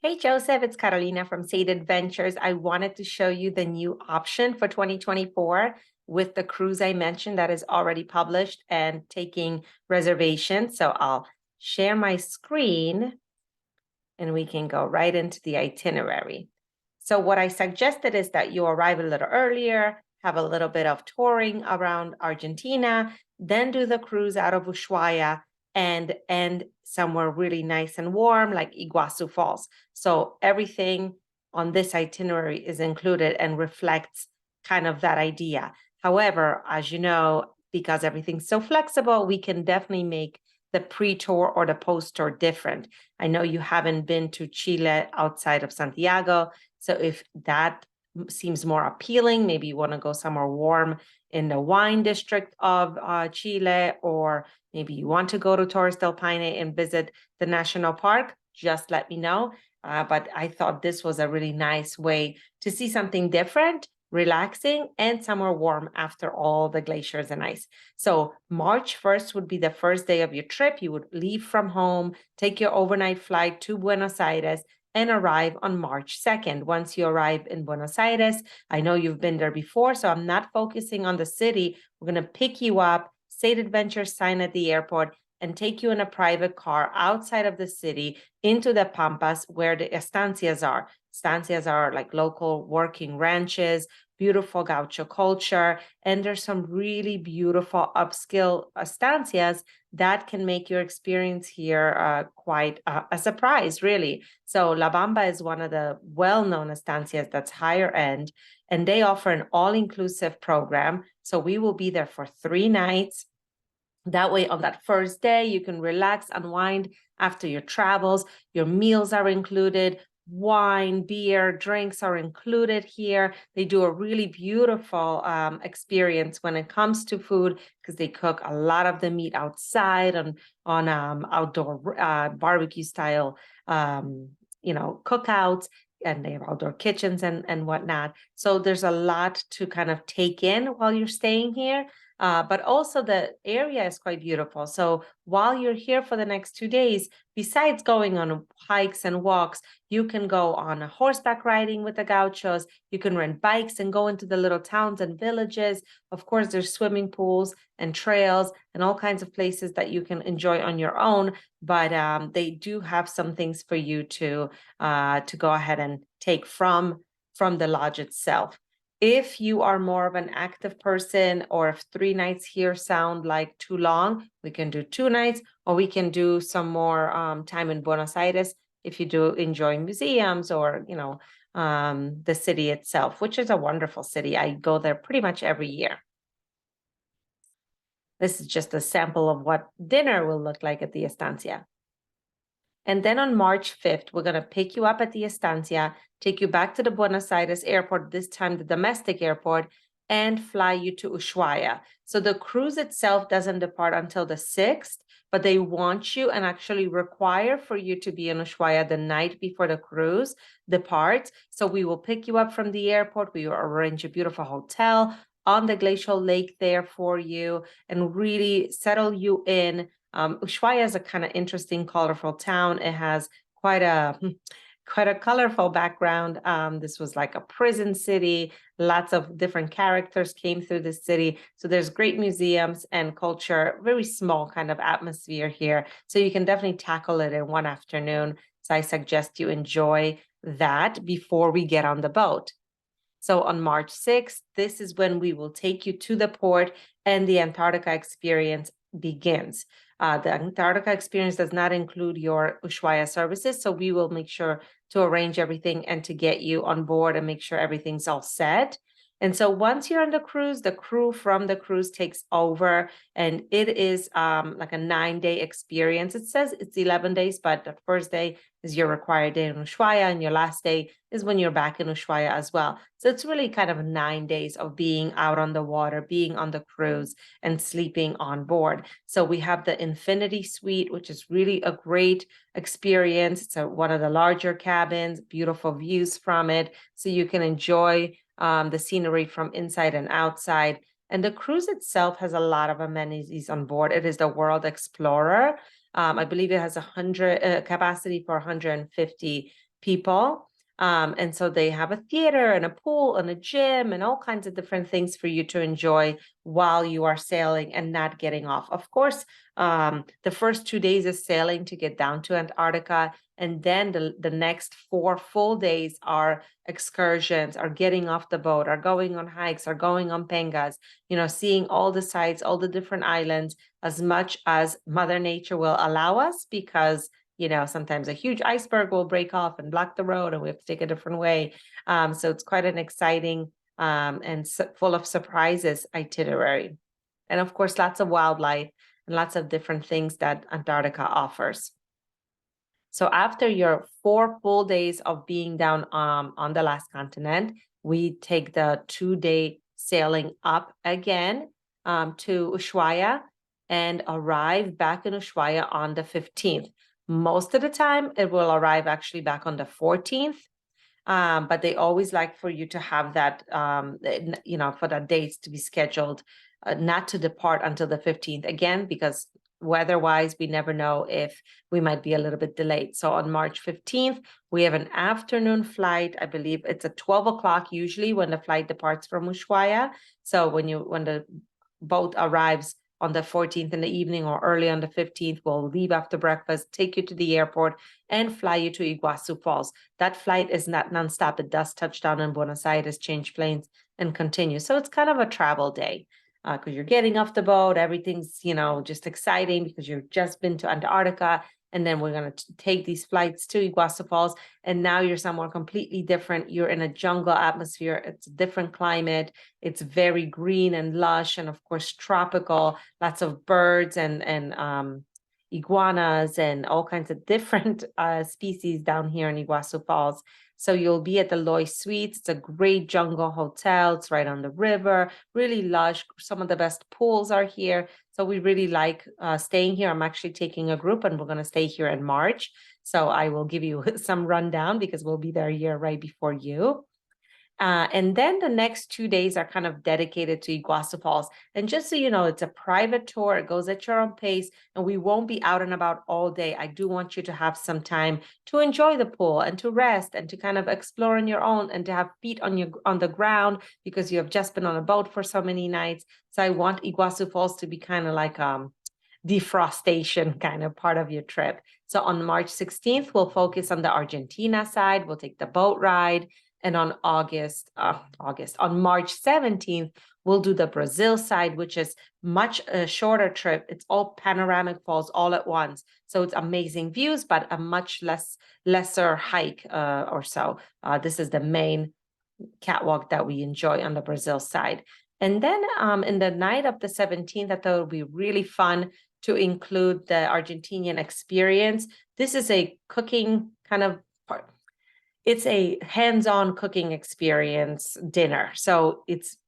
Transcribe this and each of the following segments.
Hey Joseph, it's Carolina from Sade Adventures. I wanted to show you the new option for 2024 with the cruise I mentioned that is already published and taking reservations. So I'll share my screen and we can go right into the itinerary. So what I suggested is that you arrive a little earlier, have a little bit of touring around Argentina, then do the cruise out of Ushuaia and end somewhere really nice and warm like Iguazu Falls. So everything on this itinerary is included and reflects kind of that idea. However, as you know, because everything's so flexible, we can definitely make the pre-tour or the post-tour different. I know you haven't been to Chile outside of Santiago, so if that seems more appealing, maybe you want to go somewhere warm in the wine district of Chile, or maybe you want to go to Torres del Paine and visit the national park, just let me know. But I thought this was a really nice way to see something different, relaxing, and somewhere warm after all the glaciers and ice. So March 1st would be the first day of your trip. You would leave from home, take your overnight flight to Buenos Aires, and arrive on March 2nd. Once you arrive in Buenos Aires, I know you've been there before, so I'm not focusing on the city. We're going to pick you up, State Adventure sign at the airport, and take you in a private car outside of the city into the Pampas where the estancias are. Estancias are like local working ranches, beautiful gaucho culture, and there's some really beautiful upscale estancias that can make your experience here quite a surprise, really. So La Bamba is one of the well-known estancias that's higher end, and they offer an all-inclusive program. So we will be there for 3 nights. That way, on that first day, you can relax, unwind after your travels. Your meals are included. Wine, beer, drinks are included here. They do a really beautiful experience when it comes to food because they cook a lot of the meat outside on outdoor barbecue style, cookouts, and they have outdoor kitchens and whatnot. So there's a lot to kind of take in while you're staying here. But also the area is quite beautiful. So while you're here for the next 2 days, besides going on hikes and walks, you can go on a horseback riding with the gauchos. You can rent bikes and go into the little towns and villages. Of course, there's swimming pools and trails and all kinds of places that you can enjoy on your own. But they do have some things for you to go ahead and take from the lodge itself. If you are more of an active person, or if 3 nights here sound like too long, we can do 2 nights, or we can do some more time in Buenos Aires if you do enjoy museums or, the city itself, which is a wonderful city. I go there pretty much every year. This is just a sample of what dinner will look like at the estancia. And then on March 5th, we're going to pick you up at the estancia, take you back to the Buenos Aires airport, this time the domestic airport, and fly you to Ushuaia. So the cruise itself doesn't depart until the 6th, but they want you and actually require for you to be in Ushuaia the night before the cruise departs. So we will pick you up from the airport. We will arrange a beautiful hotel on the glacial lake there for you and really settle you in. Ushuaia is a kind of interesting, colorful town. It has quite a colorful background. This was like a prison city. Lots of different characters came through the city. So there's great museums and culture, very small kind of atmosphere here. So you can definitely tackle it in one afternoon. So I suggest you enjoy that before we get on the boat. So on March 6th, this is when we will take you to the port and the Antarctica experience begins. The Antarctica experience does not include your Ushuaia services, so we will make sure to arrange everything and to get you on board and make sure everything's all set. And so once you're on the cruise, the crew from the cruise takes over, and it is like a 9-day experience. It says it's 11 days, but the first day is your required day in Ushuaia, and your last day is when you're back in Ushuaia as well. So it's really kind of 9 days of being out on the water, being on the cruise, and sleeping on board. So we have the Infinity Suite, which is really a great experience. It's one of the larger cabins, beautiful views from it, so you can enjoy the scenery from inside and outside. And the cruise itself has a lot of amenities on board. It is the World Explorer. I believe it has 100 capacity for 150 people. And so they have a theater and a pool and a gym and all kinds of different things for you to enjoy while you are sailing and not getting off. Of course, the first 2 days is sailing to get down to Antarctica. And then the next 4 full days are excursions, are getting off the boat, are going on hikes, are going on pengas, seeing all the sites, all the different islands, as much as Mother Nature will allow us, because sometimes a huge iceberg will break off and block the road and we have to take a different way. So it's quite an exciting and full of surprises itinerary. And of course, lots of wildlife and lots of different things that Antarctica offers. So after your 4 full days of being down on the last continent, we take the 2-day sailing up again to Ushuaia and arrive back in Ushuaia on the 15th. Most of the time, it will arrive actually back on the 14th. But they always like for you to have that, for that dates to be scheduled, not to depart until the 15th. Again, because weather-wise, we never know if we might be a little bit delayed. So on March 15th, we have an afternoon flight. I believe it's at 12 o'clock usually when the flight departs from Ushuaia. So when the boat arrives on the 14th in the evening or early on the 15th, we'll leave after breakfast, take you to the airport, and fly you to Iguazu Falls. That flight is not nonstop. It does touch down in Buenos Aires, change planes, and continue. So it's kind of a travel day because you're getting off the boat. Everything's, just exciting because you've just been to Antarctica. And then we're going to take these flights to Iguazu Falls. And now you're somewhere completely different. You're in a jungle atmosphere. It's a different climate. It's very green and lush. And of course, tropical, lots of birds and iguanas and all kinds of different species down here in Iguazu Falls. So you'll be at the Loy Suites. It's a great jungle hotel. It's right on the river, really lush. Some of the best pools are here. So we really like staying here. I'm actually taking a group and we're going to stay here in March. So I will give you some rundown because we'll be there a year right before you. And then the next 2 days are kind of dedicated to Iguazu Falls. And just so you know, it's a private tour. It goes at your own pace, and we won't be out and about all day. I do want you to have some time to enjoy the pool and to rest and to kind of explore on your own and to have feet on the ground because you have just been on a boat for so many nights. So I want Iguazu Falls to be kind of like defrostation kind of part of your trip. So on March 16th, we'll focus on the Argentina side. We'll take the boat ride. And on on March 17th, we'll do the Brazil side, which is much a shorter trip. It's all panoramic falls all at once. So it's amazing views, but a much lesser hike or so. This is the main catwalk that we enjoy on the Brazil side. And then in the night of the 17th, I thought it would be really fun to include the Argentinian experience. This is a cooking kind of part. It's a hands-on cooking experience dinner. So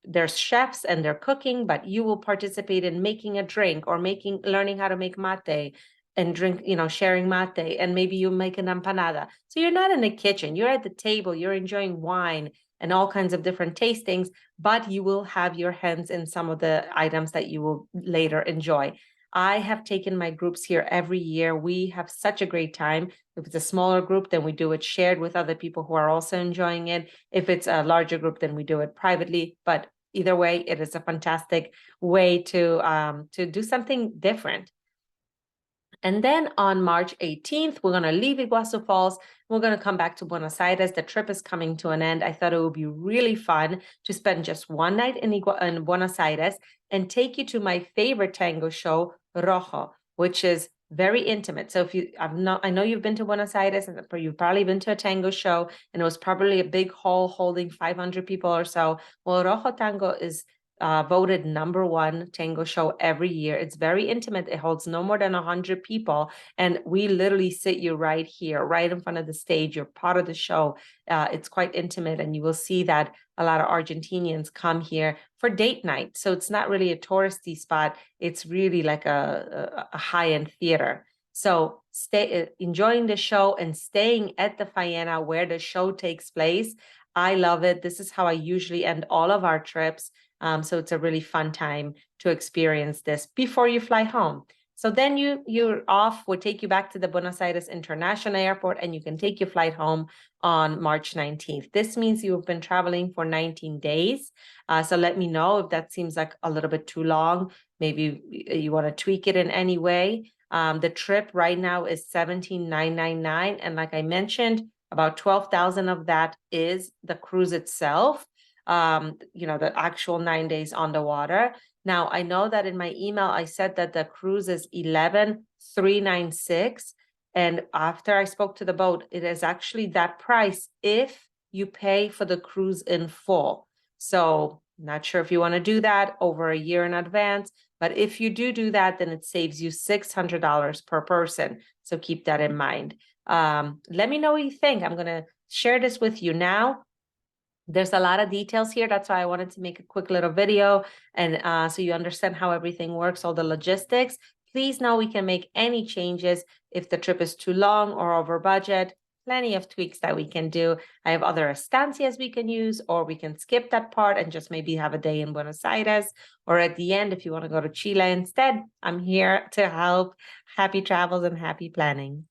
there's chefs and they're cooking, but you will participate in making a drink or learning how to make mate and drink, sharing mate, and maybe you make an empanada. So you're not in the kitchen, you're at the table, you're enjoying wine and all kinds of different tastings, but you will have your hands in some of the items that you will later enjoy. I have taken my groups here every year. We have such a great time. If it's a smaller group, then we do it shared with other people who are also enjoying it. If it's a larger group, then we do it privately. But either way, it is a fantastic way to do something different. And then on March 18th, we're going to leave Iguazu Falls. We're going to come back to Buenos Aires. The trip is coming to an end. I thought it would be really fun to spend just one night in Buenos Aires and take you to my favorite tango show, Rojo, which is very intimate. So I know you've been to Buenos Aires and you've probably been to a tango show, and it was probably a big hall holding 500 people or so. Well, Rojo Tango is voted #1 tango show every year. It's very intimate. It holds no more than 100 people. And we literally sit you right here, right in front of the stage. You're part of the show. It's quite intimate. And you will see that a lot of Argentinians come here for date night. So it's not really a touristy spot. It's really like a high-end theater. So enjoying the show and staying at the Faena where the show takes place. I love it. This is how I usually end all of our trips. So it's a really fun time to experience this before you fly home. So then you're off. We'll take you back to the Buenos Aires International Airport, and you can take your flight home on March 19th. This means you've been traveling for 19 days. So let me know if that seems like a little bit too long. Maybe you want to tweak it in any way. The trip right now is $17,999. And like I mentioned, about 12,000 of that is the cruise itself. The actual 9 days on the water. Now, I know that in my email, I said that the cruise is 11,396. And after I spoke to the boat, it is actually that price if you pay for the cruise in full. So not sure if you want to do that over a year in advance, but if you do that, then it saves you $600 per person. So keep that in mind. Let me know what you think. I'm going to share this with you now. There's a lot of details here. That's why I wanted to make a quick little video and so you understand how everything works, all the logistics. Please know we can make any changes if the trip is too long or over budget. Plenty of tweaks that we can do. I have other estancias we can use, or we can skip that part and just maybe have a day in Buenos Aires. Or at the end, if you want to go to Chile instead, I'm here to help. Happy travels and happy planning.